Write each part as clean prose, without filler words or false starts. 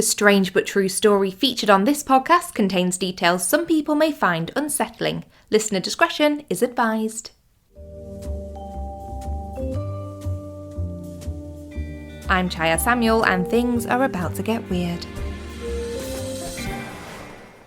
The strange but true story featured on this podcast contains details some people may find unsettling. Listener discretion is advised. I'm Chyaz Samuel and things are about to get weird.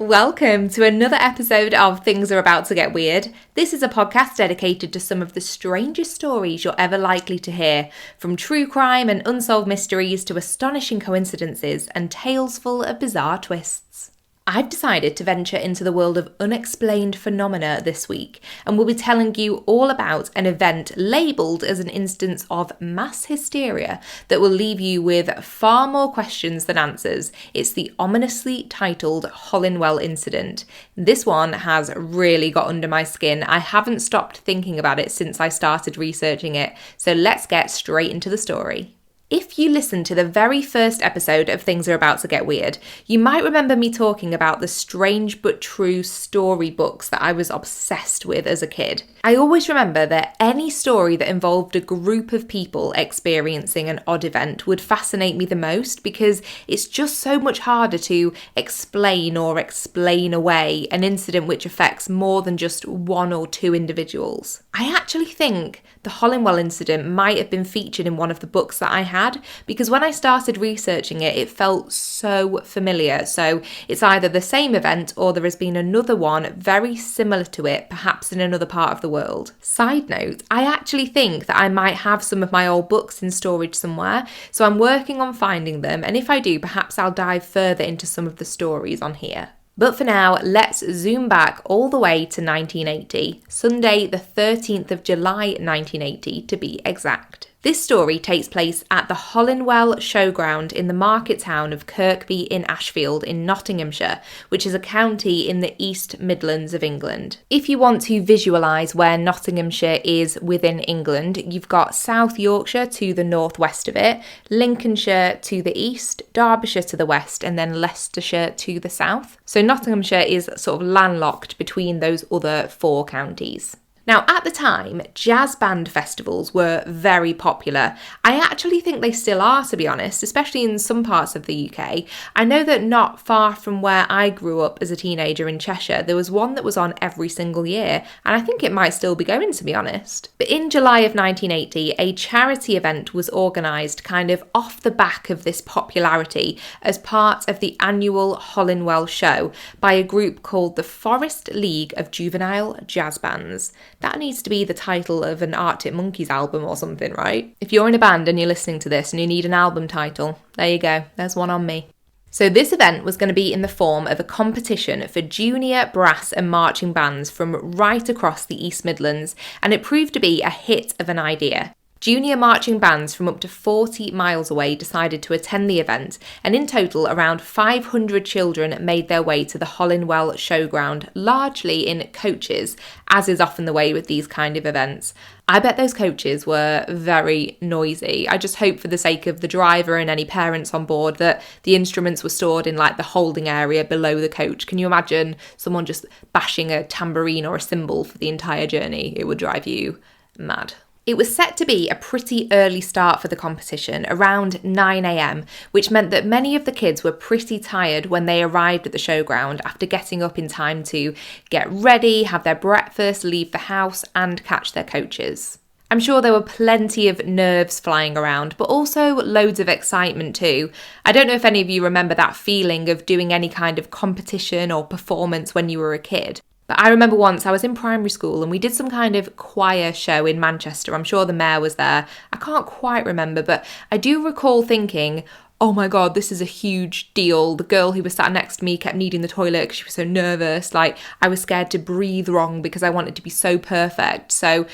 Welcome to another episode of Things Are About to Get Weird. This is a podcast dedicated to some of the strangest stories you're ever likely to hear, from true crime and unsolved mysteries to astonishing coincidences and tales full of bizarre twists. I've decided to venture into the world of unexplained phenomena this week, and we'll be telling you all about an event labelled as an instance of mass hysteria that will leave you with far more questions than answers. It's the ominously titled Hollinwell Incident. This one has really got under my skin. I haven't stopped thinking about it since I started researching it, so let's get straight into the story. If you listened to the very first episode of Things Are About to Get Weird, you might remember me talking about the strange but true storybooks that I was obsessed with as a kid. I always remember that any story that involved a group of people experiencing an odd event would fascinate me the most because it's just so much harder to explain or explain away an incident which affects more than just one or two individuals. I actually think the Hollinwell incident might have been featured in one of the books that I had, because when I started researching it, it felt so familiar. So it's either the same event or there has been another one very similar to it, perhaps in another part of the world. Side note, I actually think that I might have some of my old books in storage somewhere, so I'm working on finding them, and if I do, perhaps I'll dive further into some of the stories on here. But for now, let's zoom back all the way to 1980, Sunday the 13th of July 1980 to be exact. This story takes place at the Hollinwell Showground in the market town of Kirkby in Ashfield in Nottinghamshire, which is a county in the East Midlands of England. If you want to visualise where Nottinghamshire is within England, you've got South Yorkshire to the northwest of it, Lincolnshire to the east, Derbyshire to the west, and then Leicestershire to the south. So Nottinghamshire is sort of landlocked between those other four counties. Now, at the time, jazz band festivals were very popular. I actually think they still are, to be honest, especially in some parts of the UK. I know that not far from where I grew up as a teenager in Cheshire, there was one that was on every single year, and I think it might still be going, to be honest. But in July of 1980, a charity event was organised kind of off the back of this popularity as part of the annual Hollinwell show by a group called the Forest League of Juvenile Jazz Bands. That needs to be the title of an Arctic Monkeys album or something, right? If you're in a band and you're listening to this and you need an album title, there you go, there's one on me. So this event was going to be in the form of a competition for junior brass and marching bands from right across the East Midlands, and it proved to be a hit of an idea. Junior marching bands from up to 40 miles away decided to attend the event, and in total around 500 children made their way to the Hollinwell Showground, largely in coaches, as is often the way with these kind of events. I bet those coaches were very noisy. I just hope for the sake of the driver and any parents on board that the instruments were stored in like the holding area below the coach. Can you imagine someone just bashing a tambourine or a cymbal for the entire journey? It would drive you mad. It was set to be a pretty early start for the competition, around 9 a.m, which meant that many of the kids were pretty tired when they arrived at the showground after getting up in time to get ready, have their breakfast, leave the house and catch their coaches. I'm sure there were plenty of nerves flying around, but also loads of excitement too. I don't know if any of you remember that feeling of doing any kind of competition or performance when you were a kid. But I remember once I was in primary school and we did some kind of choir show in Manchester. I'm sure the mayor was there. I can't quite remember, but I do recall thinking, oh my God, this is a huge deal. The girl who was sat next to me kept needing the toilet because she was so nervous. Like, I was scared to breathe wrong because I wanted to be so perfect. So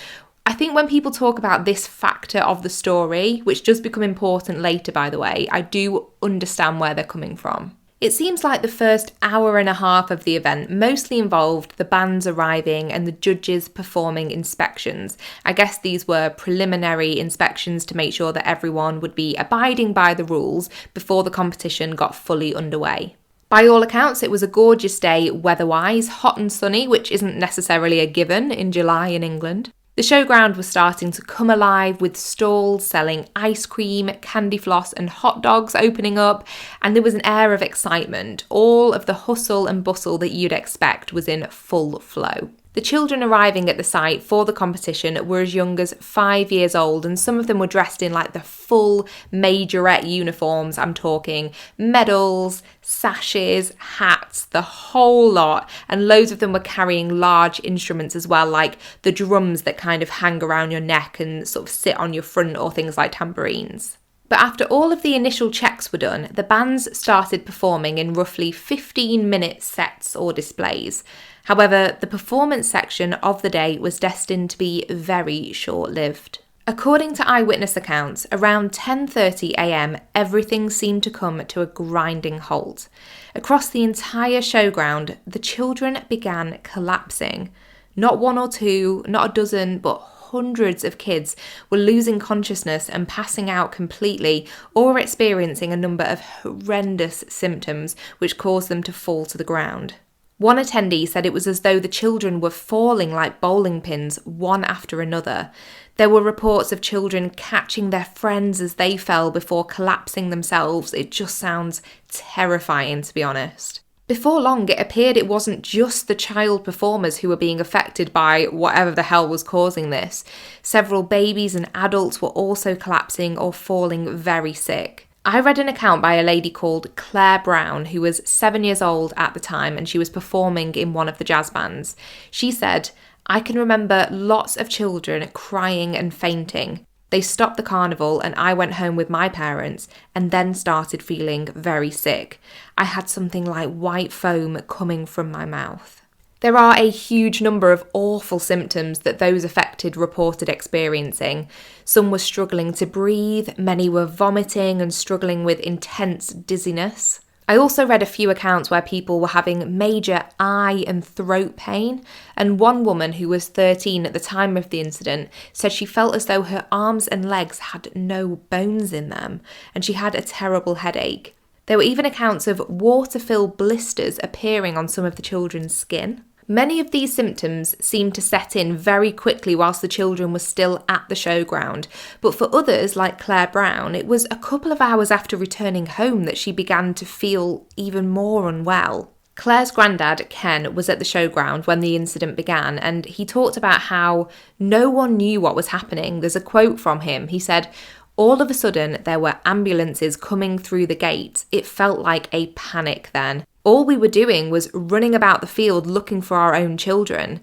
I think when people talk about this factor of the story, which does become important later, by the way, I do understand where they're coming from. It seems like the first hour and a half of the event mostly involved the bands arriving and the judges performing inspections. I guess these were preliminary inspections to make sure that everyone would be abiding by the rules before the competition got fully underway. By all accounts, it was a gorgeous day weather-wise, hot and sunny, which isn't necessarily a given in July in England. The showground was starting to come alive with stalls selling ice cream, candy floss and hot dogs opening up, and there was an air of excitement. All of the hustle and bustle that you'd expect was in full flow. The children arriving at the site for the competition were as young as 5 years old, and some of them were dressed in like the full majorette uniforms. I'm talking medals, sashes, hats, the whole lot, and loads of them were carrying large instruments as well, like the drums that kind of hang around your neck and sort of sit on your front, or things like tambourines. But after all of the initial checks were done, the bands started performing in roughly 15-minute sets or displays. However, the performance section of the day was destined to be very short-lived. According to eyewitness accounts, around 10:30 a.m, everything seemed to come to a grinding halt. Across the entire showground, the children began collapsing. Not one or two, not a dozen, but hundreds of kids were losing consciousness and passing out completely, or experiencing a number of horrendous symptoms which caused them to fall to the ground. One attendee said it was as though the children were falling like bowling pins, one after another. There were reports of children catching their friends as they fell before collapsing themselves. It just sounds terrifying, to be honest. Before long, it appeared it wasn't just the child performers who were being affected by whatever the hell was causing this. Several babies and adults were also collapsing or falling very sick. I read an account by a lady called Claire Brown, who was 7 years old at the time, and she was performing in one of the jazz bands. She said, "I can remember lots of children crying and fainting. They stopped the carnival and I went home with my parents and then started feeling very sick. I had something like white foam coming from my mouth." There are a huge number of awful symptoms that those affected reported experiencing. Some were struggling to breathe, many were vomiting and struggling with intense dizziness. I also read a few accounts where people were having major eye and throat pain, and one woman who was 13 at the time of the incident said she felt as though her arms and legs had no bones in them, and she had a terrible headache. There were even accounts of water-filled blisters appearing on some of the children's skin. Many of these symptoms seemed to set in very quickly whilst the children were still at the showground, but for others, like Claire Brown, it was a couple of hours after returning home that she began to feel even more unwell. Claire's granddad, Ken, was at the showground when the incident began, and he talked about how no one knew what was happening. There's a quote from him. He said, "All of a sudden, there were ambulances coming through the gate. It felt like a panic then. All we were doing was running about the field looking for our own children.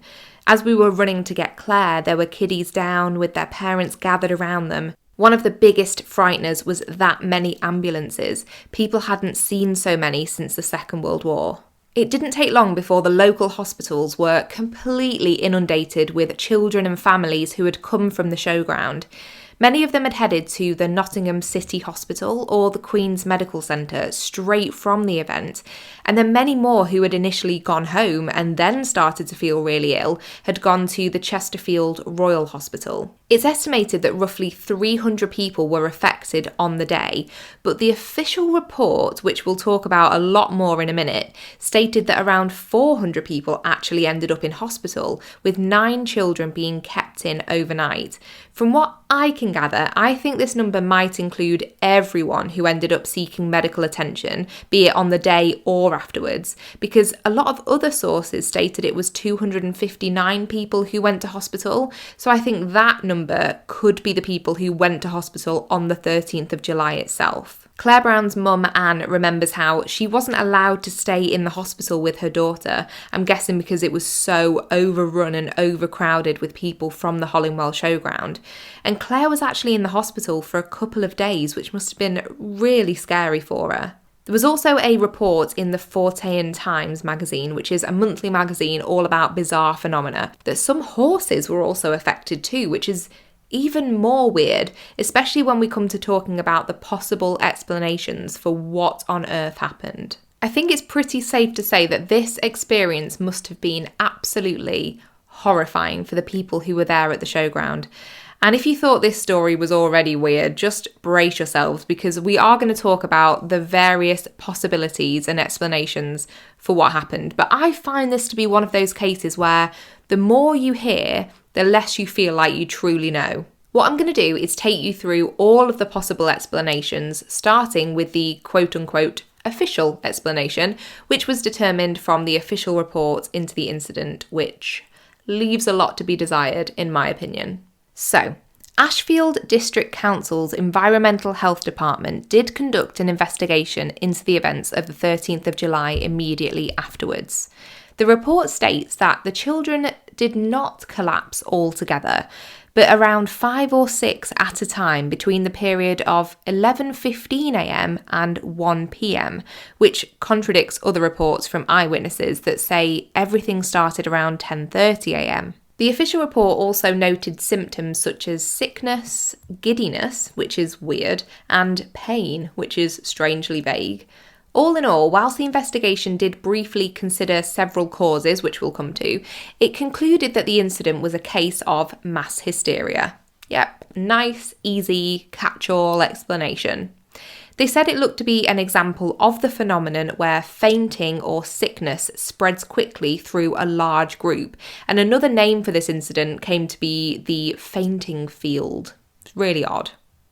As we were running to get Claire, there were kiddies down with their parents gathered around them. One of the biggest frighteners was that many ambulances. People hadn't seen so many since the Second World War." It didn't take long before the local hospitals were completely inundated with children and families who had come from the showground. Many of them had headed to the Nottingham City Hospital or the Queen's Medical Centre straight from the event, and then many more who had initially gone home and then started to feel really ill had gone to the Chesterfield Royal Hospital. It's estimated that roughly 300 people were affected on the day, but the official report, which we'll talk about a lot more in a minute, stated that around 400 people actually ended up in hospital, with 9 children being kept in overnight. From what I can gather, I think this number might include everyone who ended up seeking medical attention, be it on the day or afterwards, because a lot of other sources stated it was 259 people who went to hospital, so I think that number could be the people who went to hospital on the 13th of July itself. Claire Brown's mum, Anne, remembers how she wasn't allowed to stay in the hospital with her daughter, I'm guessing because it was so overrun and overcrowded with people from the Hollinwell showground. And Claire was actually in the hospital for a couple of days, which must have been really scary for her. There was also a report in the Fortean Times magazine, which is a monthly magazine all about bizarre phenomena, that some horses were also affected too, which is even more weird, especially when we come to talking about the possible explanations for what on earth happened. I think it's pretty safe to say that this experience must have been absolutely horrifying for the people who were there at the showground. And if you thought this story was already weird, just brace yourselves, because we are going to talk about the various possibilities and explanations for what happened. But I find this to be one of those cases where the more you hear, the less you feel like you truly know. What I'm going to do is take you through all of the possible explanations, starting with the quote-unquote official explanation, which was determined from the official report into the incident, which leaves a lot to be desired, in my opinion. So, Ashfield District Council's Environmental Health Department did conduct an investigation into the events of the 13th of July immediately afterwards. The report states that the children did not collapse altogether, but around 5 or 6 at a time between the period of 11:15am and 1pm, which contradicts other reports from eyewitnesses that say everything started around 10:30am. The official report also noted symptoms such as sickness, giddiness, which is weird, and pain, which is strangely vague. All in all, whilst the investigation did briefly consider several causes, which we'll come to, it concluded that the incident was a case of mass hysteria. Yep, nice, easy, catch-all explanation. They said it looked to be an example of the phenomenon where fainting or sickness spreads quickly through a large group, and another name for this incident came to be the fainting field. It's really odd.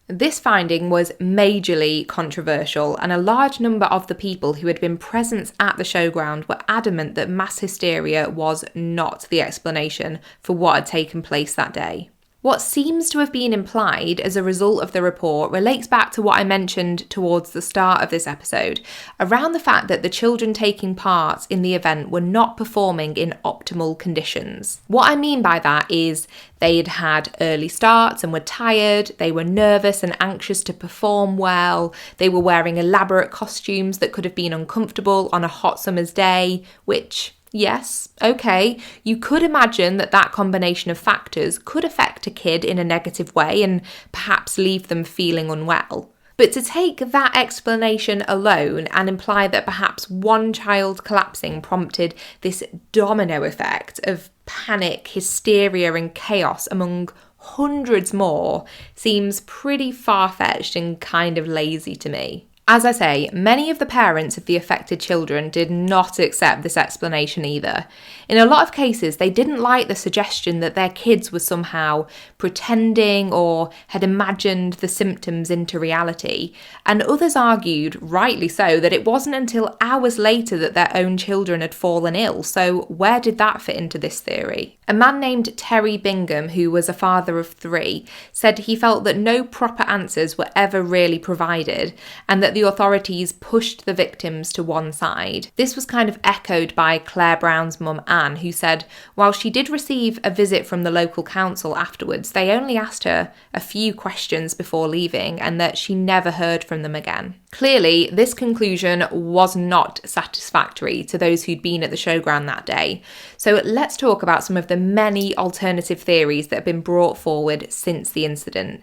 This finding was majorly controversial, and a large number of the people who had been present at the showground were adamant that mass hysteria was not the explanation for what had taken place that day. What seems to have been implied as a result of the report relates back to what I mentioned towards the start of this episode, around the fact that the children taking part in the event were not performing in optimal conditions. What I mean by that is they had had early starts and were tired, they were nervous and anxious to perform well, they were wearing elaborate costumes that could have been uncomfortable on a hot summer's day, which, yes, okay, you could imagine that combination of factors could affect a kid in a negative way and perhaps leave them feeling unwell. But to take that explanation alone and imply that perhaps one child collapsing prompted this domino effect of panic, hysteria and chaos among hundreds more seems pretty far-fetched and kind of lazy to me. As I say, many of the parents of the affected children did not accept this explanation either. In a lot of cases, they didn't like the suggestion that their kids were somehow pretending or had imagined the symptoms into reality, and others argued, rightly so, that it wasn't until hours later that their own children had fallen ill, so where did that fit into this theory? A man named Terry Bingham, who was a father of 3, said he felt that no proper answers were ever really provided, and that the authorities pushed the victims to one side. This was kind of echoed by Claire Brown's mum Anne, who said while she did receive a visit from the local council afterwards, they only asked her a few questions before leaving and that she never heard from them again. Clearly, this conclusion was not satisfactory to those who'd been at the showground that day. So let's talk about some of the many alternative theories that have been brought forward since the incident.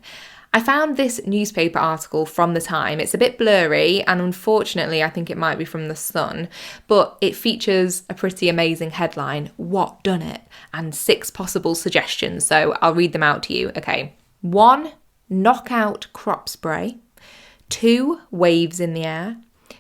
I found this newspaper article from the time. It's a bit blurry and unfortunately I think it might be from the Sun, but it features a pretty amazing headline, "What done it?" and 6 possible suggestions, so I'll read them out to you. Okay. 1. Knockout crop spray. 2. Waves in the air.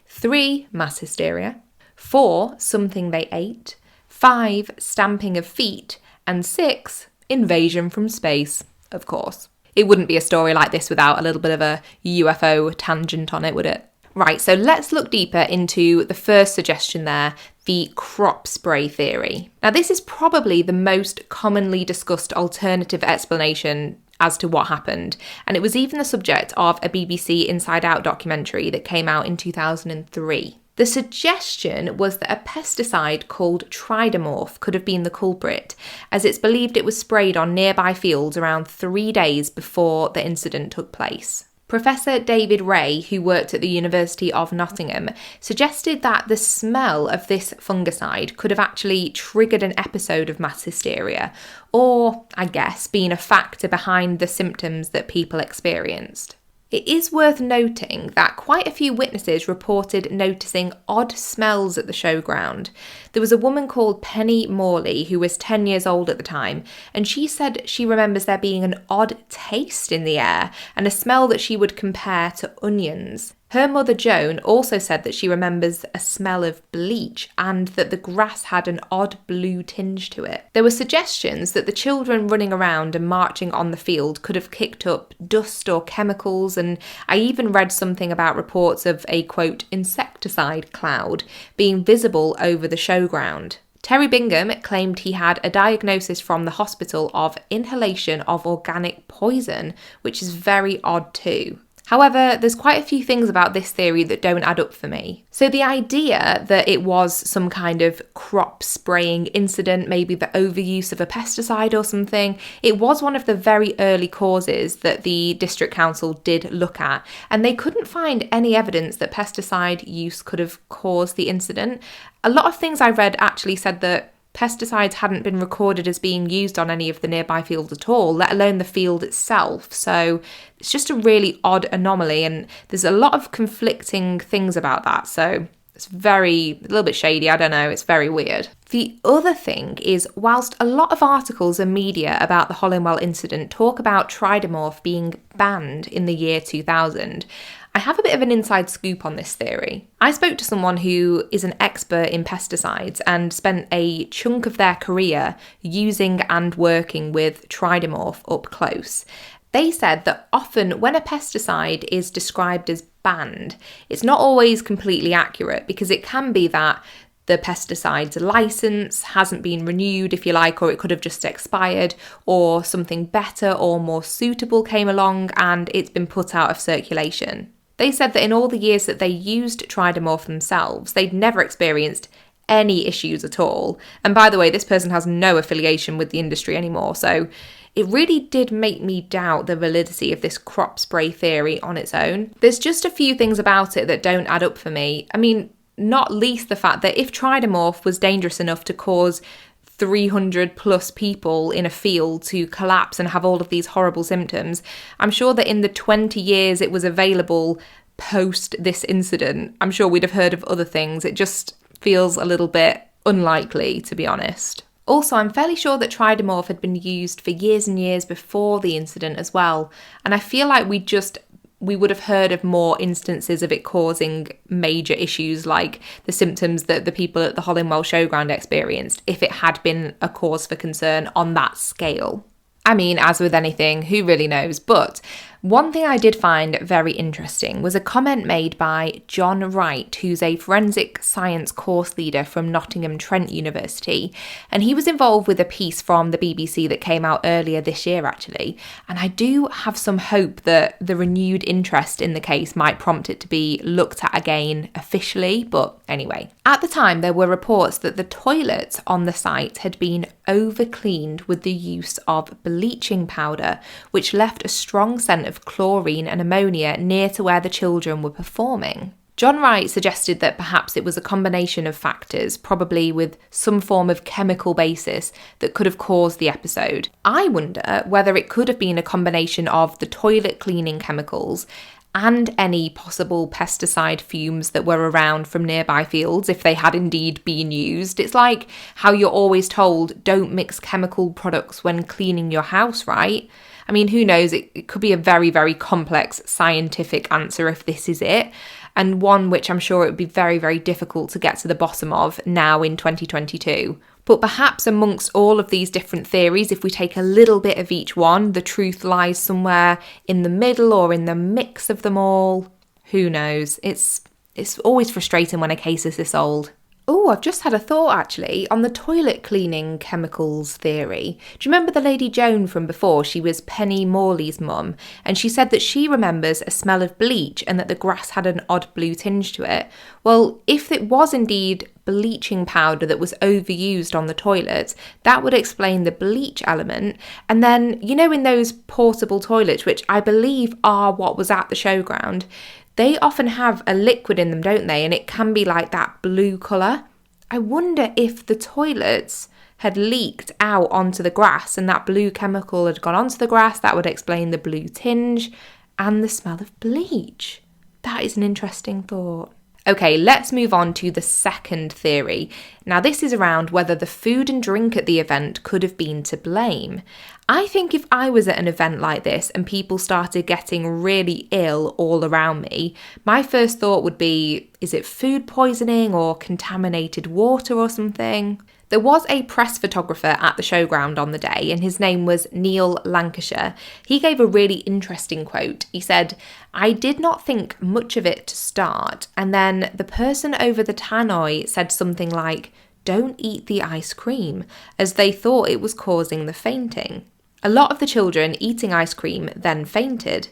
3. Mass hysteria. 4. Something they ate. 5. Stamping of feet. And 6. Invasion from space, of course. It wouldn't be a story like this without a little bit of a UFO tangent on it, would it? Right, so let's look deeper into the first suggestion there, the crop spray theory. Now, this is probably the most commonly discussed alternative explanation as to what happened, and it was even the subject of a BBC Inside Out documentary that came out in 2003. The suggestion was that a pesticide called Tridamorph could have been the culprit, as it's believed it was sprayed on nearby fields around 3 days before the incident took place. Professor David Ray, who worked at the University of Nottingham, suggested that the smell of this fungicide could have actually triggered an episode of mass hysteria, or, I guess, been a factor behind the symptoms that people experienced. It is worth noting that quite a few witnesses reported noticing odd smells at the showground. There was a woman called Penny Morley who was 10 years old at the time, and she said she remembers there being an odd taste in the air and a smell that she would compare to onions. Her mother Joan also said that she remembers a smell of bleach and that the grass had an odd blue tinge to it. There were suggestions that the children running around and marching on the field could have kicked up dust or chemicals, and I even read something about reports of a, quote, insecticide cloud being visible over the showground. Terry Bingham claimed he had a diagnosis from the hospital of inhalation of organic poison, which is very odd too. However, there's quite a few things about this theory that don't add up for me. So the idea that it was some kind of crop spraying incident, maybe the overuse of a pesticide or something, it was one of the very early causes that the district council did look at, and they couldn't find any evidence that pesticide use could have caused the incident. A lot of things I read actually said that pesticides hadn't been recorded as being used on any of the nearby fields at all, let alone the field itself. So it's just a really odd anomaly, and there's a lot of conflicting things about that. So it's a little bit shady, I don't know, it's very weird. The other thing is, whilst a lot of articles and media about the Hollinwell incident talk about tridamorph being banned in the year 2000, I have a bit of an inside scoop on this theory. I spoke to someone who is an expert in pesticides and spent a chunk of their career using and working with tridamorph up close. They said that often when a pesticide is described as banned, it's not always completely accurate, because it can be that the pesticide's license hasn't been renewed, if you like, or it could have just expired, or something better or more suitable came along and it's been put out of circulation. They said that in all the years that they used tridamorph themselves, they'd never experienced any issues at all. And by the way, this person has no affiliation with the industry anymore, so it really did make me doubt the validity of this crop spray theory on its own. There's just a few things about it that don't add up for me. I mean, not least the fact that if tridamorph was dangerous enough to cause 300 plus people in a field to collapse and have all of these horrible symptoms, I'm sure that in the 20 years it was available post this incident, I'm sure we'd have heard of other things. It just feels a little bit unlikely, to be honest. Also, I'm fairly sure that tridamorph had been used for years and years before the incident as well, and I feel like we would have heard of more instances of it causing major issues like the symptoms that the people at the Hollinwell Showground experienced if it had been a cause for concern on that scale. I mean, as with anything, who really knows? But one thing I did find very interesting was a comment made by John Wright, who's a forensic science course leader from Nottingham Trent University, and he was involved with a piece from the BBC that came out earlier this year, actually, and I do have some hope that the renewed interest in the case might prompt it to be looked at again officially, but anyway. At the time, there were reports that the toilets on the site had been over-cleaned with the use of bleaching powder, which left a strong scent of chlorine and ammonia near to where the children were performing. John Wright suggested that perhaps it was a combination of factors, probably with some form of chemical basis, that could have caused the episode. I wonder whether it could have been a combination of the toilet cleaning chemicals and any possible pesticide fumes that were around from nearby fields if they had indeed been used. It's like how you're always told, don't mix chemical products when cleaning your house, right? I mean, who knows? It could be a very, very complex scientific answer if this is it, and one which I'm sure it would be very, very difficult to get to the bottom of now in 2022. But perhaps amongst all of these different theories, if we take a little bit of each one, the truth lies somewhere in the middle or in the mix of them all. Who knows? It's always frustrating when a case is this old. Oh, I've just had a thought actually on the toilet cleaning chemicals theory. Do you remember the lady Joan from before? She was Penny Morley's mum, and she said that she remembers a smell of bleach and that the grass had an odd blue tinge to it. Well, if it was indeed bleaching powder that was overused on the toilets, that would explain the bleach element. And then, you know, in those portable toilets, which I believe are what was at the showground, they often have a liquid in them, don't they? And it can be like that blue colour. I wonder if the toilets had leaked out onto the grass and that blue chemical had gone onto the grass. That would explain the blue tinge and the smell of bleach. That is an interesting thought. Okay, let's move on to the second theory. Now, this is around whether the food and drink at the event could have been to blame. I think if I was at an event like this and people started getting really ill all around me, my first thought would be, is it food poisoning or contaminated water or something? There was a press photographer at the showground on the day, and his name was Neil Lancashire. He gave a really interesting quote. He said, "I did not think much of it to start, and then the person over the tannoy said something like, 'Don't eat the ice cream,' as they thought it was causing the fainting. A lot of the children eating ice cream then fainted.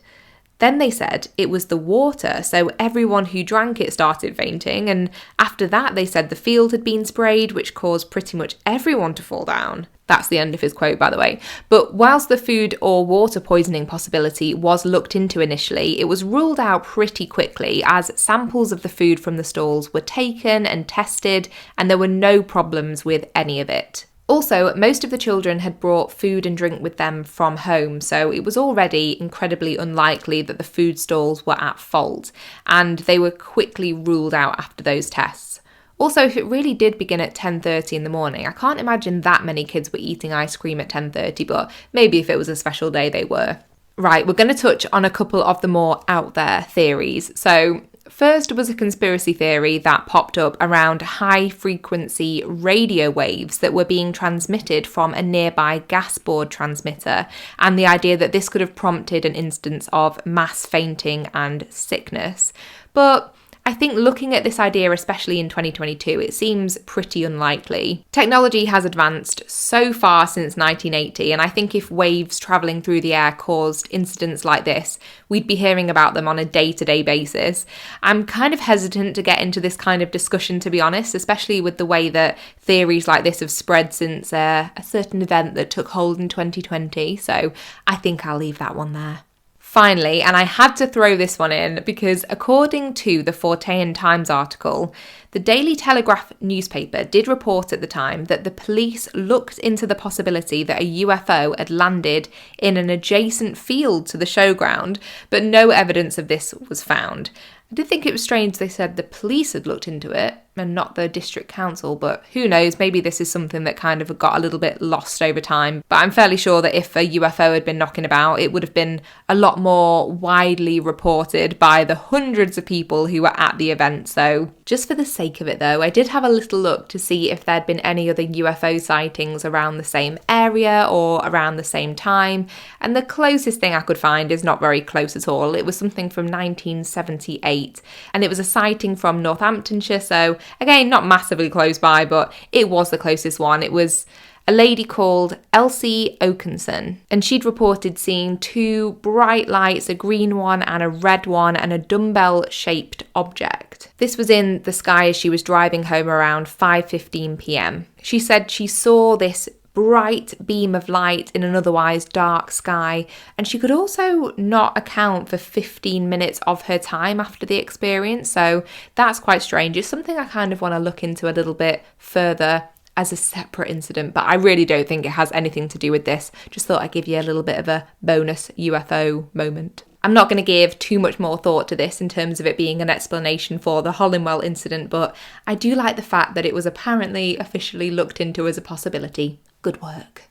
Then they said it was the water, so everyone who drank it started fainting, and after that they said the field had been sprayed, which caused pretty much everyone to fall down." That's the end of his quote, by the way. But whilst the food or water poisoning possibility was looked into initially, it was ruled out pretty quickly as samples of the food from the stalls were taken and tested, and there were no problems with any of it. Also, most of the children had brought food and drink with them from home, so it was already incredibly unlikely that the food stalls were at fault, and they were quickly ruled out after those tests. Also, if it really did begin at 10:30 in the morning, I can't imagine that many kids were eating ice cream at 10:30, but maybe if it was a special day they were. Right, we're going to touch on a couple of the more out there theories. So, first was a conspiracy theory that popped up around high-frequency radio waves that were being transmitted from a nearby gas board transmitter, and the idea that this could have prompted an instance of mass fainting and sickness. But I think looking at this idea, especially in 2022, it seems pretty unlikely. Technology has advanced so far since 1980, and I think if waves travelling through the air caused incidents like this, we'd be hearing about them on a day-to-day basis. I'm kind of hesitant to get into this kind of discussion, to be honest, especially with the way that theories like this have spread since a certain event that took hold in 2020, so I think I'll leave that one there. Finally, and I had to throw this one in because according to the Fortean Times article, the Daily Telegraph newspaper did report at the time that the police looked into the possibility that a UFO had landed in an adjacent field to the showground, but no evidence of this was found. I did think it was strange they said the police had looked into it and not the district council, but who knows, maybe this is something that kind of got a little bit lost over time. But I'm fairly sure that if a UFO had been knocking about, it would have been a lot more widely reported by the hundreds of people who were at the event. So just for the sake of it though, I did have a little look to see if there'd been any other UFO sightings around the same area or around the same time, and the closest thing I could find is not very close at all. It was something from 1978, and it was a sighting from Northamptonshire, so again, not massively close by, but it was the closest one. It was a lady called Elsie Oakenson, and she'd reported seeing two bright lights, a green one and a red one, and a dumbbell-shaped object. This was in the sky as she was driving home around 5:15 p.m. She said she saw this bright beam of light in an otherwise dark sky, and she could also not account for 15 minutes of her time after the experience, so that's quite strange. It's something I kind of want to look into a little bit further as a separate incident, but I really don't think it has anything to do with this. Just thought I'd give you a little bit of a bonus UFO moment. I'm not going to give too much more thought to this in terms of it being an explanation for the Hollinwell incident, but I do like the fact that it was apparently officially looked into as a possibility. Good work.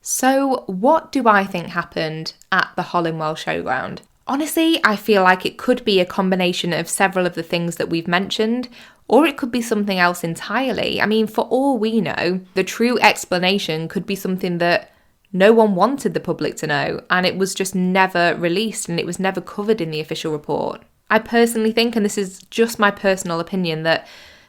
So, what do I think happened at the Hollinwell showground? Honestly, I feel like it could be a combination of several of the things that we've mentioned, or it could be something else entirely. I mean, for all we know, the true explanation could be something that no one wanted the public to know, and it was just never released and it was never covered in the official report. I personally think, and this is just my personal opinion, that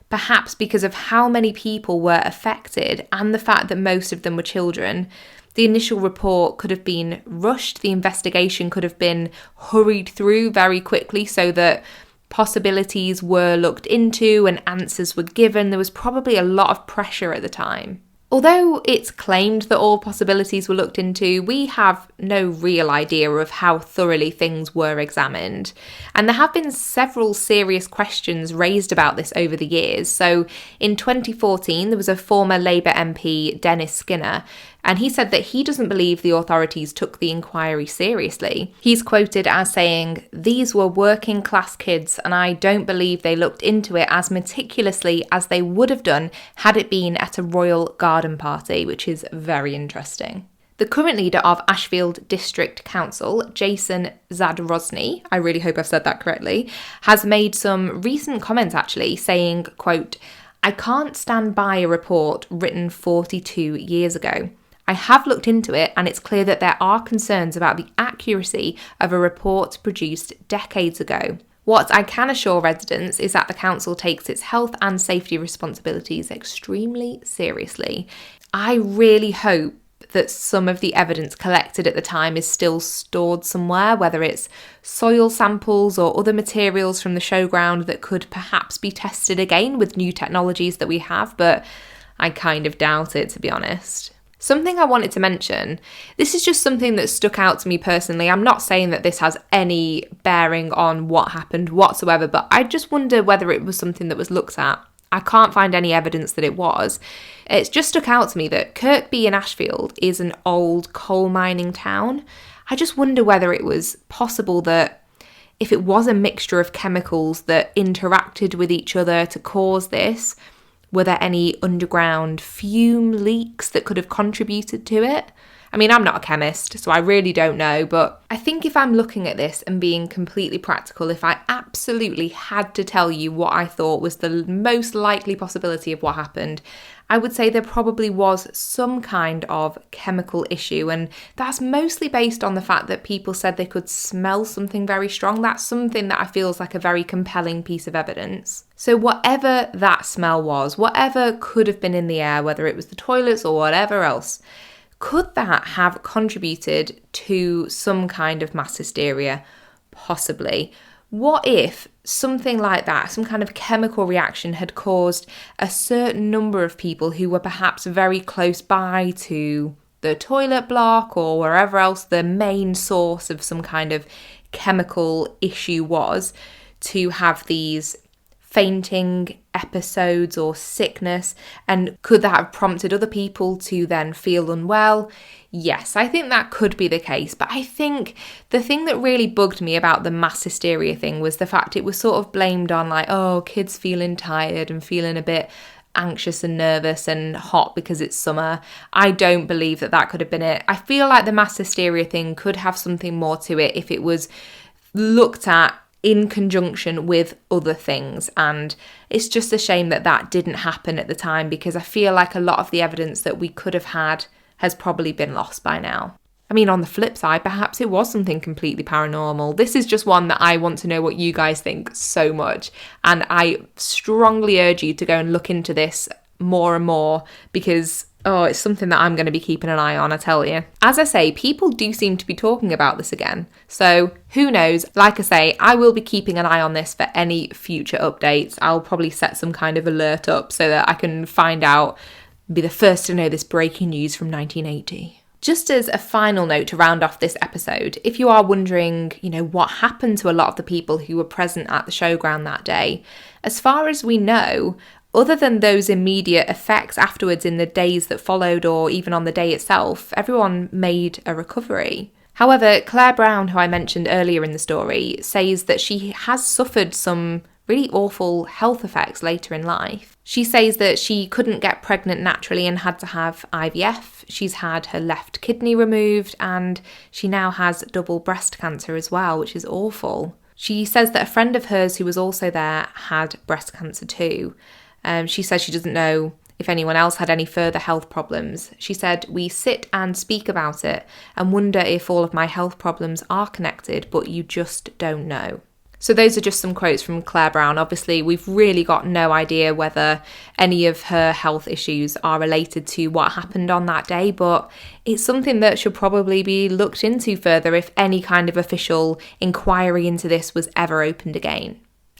perhaps because of how many people were affected and the fact that most of them were children, the initial report could have been rushed, the investigation could have been hurried through very quickly so that possibilities were looked into and answers were given. There was probably a lot of pressure at the time. Although it's claimed that all possibilities were looked into, we have no real idea of how thoroughly things were examined. And there have been several serious questions raised about this over the years. So in 2014, there was a former Labour MP, Dennis Skinner, and he said that he doesn't believe the authorities took the inquiry seriously. He's quoted as saying, "These were working class kids, and I don't believe they looked into it as meticulously as they would have done had it been at a royal garden party," which is very interesting. The current leader of Ashfield District Council, Jason Zadrozny, I really hope I've said that correctly, has made some recent comments actually saying, quote, "I can't stand by a report written 42 years ago. I have looked into it and it's clear that there are concerns about the accuracy of a report produced decades ago. What I can assure residents is that the council takes its health and safety responsibilities extremely seriously. I really hope that some of the evidence collected at the time is still stored somewhere, whether it's soil samples or other materials from the showground that could perhaps be tested again with new technologies that we have, but I kind of doubt it, to be honest. Something I wanted to mention, this is just something that stuck out to me personally. I'm not saying that this has any bearing on what happened whatsoever, but I just wonder whether it was something that was looked at. I can't find any evidence that it was. It's just stuck out to me that Kirkby in Ashfield is an old coal mining town. I just wonder whether it was possible that if it was a mixture of chemicals that interacted with each other to cause this, were there any underground fume leaks that could have contributed to it? I mean, I'm not a chemist, so I really don't know, but I think if I'm looking at this and being completely practical, if I absolutely had to tell you what I thought was the most likely possibility of what happened, I would say there probably was some kind of chemical issue, and that's mostly based on the fact that people said they could smell something very strong. That's something that I feel is like a very compelling piece of evidence. So whatever that smell was, whatever could have been in the air, whether it was the toilets or whatever else, could that have contributed to some kind of mass hysteria? Possibly. What if something like that, some kind of chemical reaction, had caused a certain number of people who were perhaps very close by to the toilet block or wherever else the main source of some kind of chemical issue was, to have these fainting episodes or sickness, and could that have prompted other people to then feel unwell? Yes, I think that could be the case, but I think the thing that really bugged me about the mass hysteria thing was the fact it was sort of blamed on like, oh, kids feeling tired and feeling a bit anxious and nervous and hot because it's summer. I don't believe that that could have been it. I feel like the mass hysteria thing could have something more to it if it was looked at in conjunction with other things, and it's just a shame that that didn't happen at the time, because I feel like a lot of the evidence that we could have had has probably been lost by now. I mean, on the flip side, perhaps it was something completely paranormal. This is just one that I want to know what you guys think so much, and I strongly urge you to go and look into this more and more, because it's something that I'm going to be keeping an eye on, I tell you. As I say, people do seem to be talking about this again. So who knows? Like I say, I will be keeping an eye on this for any future updates. I'll probably set some kind of alert up so that I can find out, be the first to know this breaking news from 1980. Just as a final note to round off this episode, if you are wondering, what happened to a lot of the people who were present at the showground that day, as far as we know, other than those immediate effects afterwards in the days that followed or even on the day itself, everyone made a recovery. However, Claire Brown, who I mentioned earlier in the story, says that she has suffered some really awful health effects later in life. She says that she couldn't get pregnant naturally and had to have IVF. She's had her left kidney removed, and she now has double breast cancer as well, which is awful. She says that a friend of hers who was also there had breast cancer too. She says she doesn't know if anyone else had any further health problems. She said, "We sit and speak about it and wonder if all of my health problems are connected, but you just don't know." So those are just some quotes from Claire Brown. Obviously, we've really got no idea whether any of her health issues are related to what happened on that day, but it's something that should probably be looked into further if any kind of official inquiry into this was ever opened again.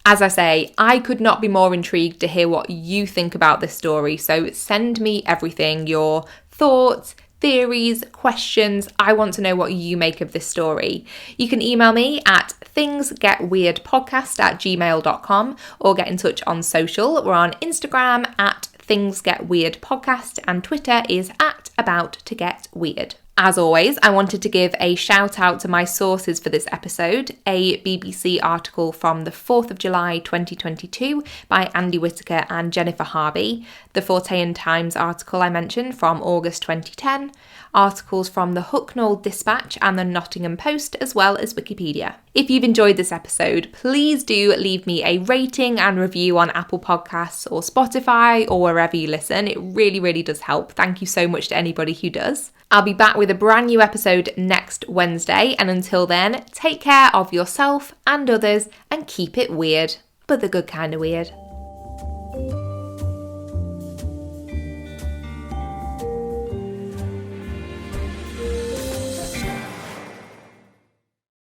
As I say, I could not be more intrigued to hear what you think about this story, so send me everything, your thoughts, theories, questions. I want to know what you make of this story. You can email me at thingsgetweirdpodcast@gmail.com or get in touch on social. We're on Instagram at thingsgetweirdpodcast and Twitter is at about to get weird. As always, I wanted to give a shout out to my sources for this episode, a BBC article from the 4th of July 2022 by Andy Whitaker and Jennifer Harvey, the Fortean Times article I mentioned from August 2010, articles from the Hucknall Dispatch and the Nottingham Post, as well as Wikipedia. If you've enjoyed this episode, please do leave me a rating and review on Apple Podcasts or Spotify or wherever you listen. It really, really does help. Thank you so much to anybody who does. I'll be back with a brand new episode next Wednesday, and until then, take care of yourself and others and keep it weird, but the good kind of weird.